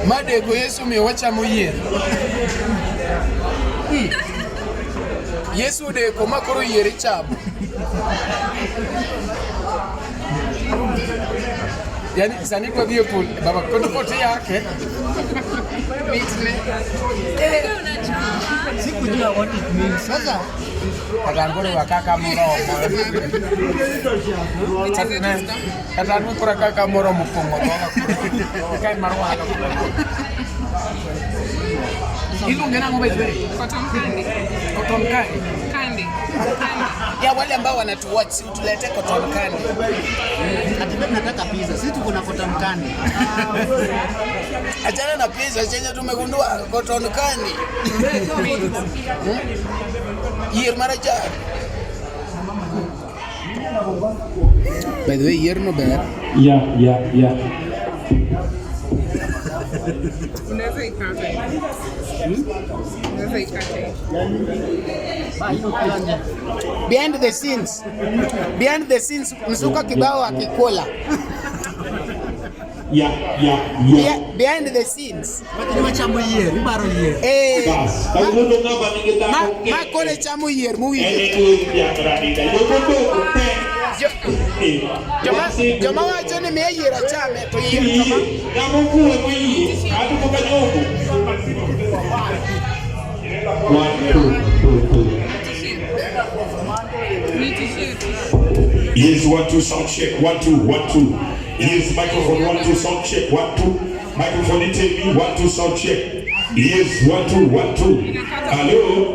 Madego Yesu mi wacha muye. Yesu de koma koro yere chabu. Yani sani kwa vehicle baba kote yake. Sikujua what it means. Sasa Atangoro wakaka moromo. Atangoro kwa kaka moromo kongo. Kai marwa. Hilo ngena ngombe zwe. Cotton candy. Cotton candy. Candy. Ya wale ambao wanatuwatch si tulete cotton candy. atibe nataka pizza. Sisi tuko na cotton candy. Achana na pizza chenye tumegundua cotton candy. Yer maraja. By the way, yer no bad. Yeah. Unaweza ikate. Unaweza ikate. Behind the scenes, Mzuka Kibao akikola. Yeah. Behind the scenes. Watu chamu yer, ibaro yer. Ma kole chamu yer muwi. Joma wacho ni me yera chame to yer Yes, 1 2 sound check. 1 2 1 2. Yes, microphone 1 2 sound check. 1 2. Microphone TV 1 2 sound check. Yes, 1 2 1 2. Hello.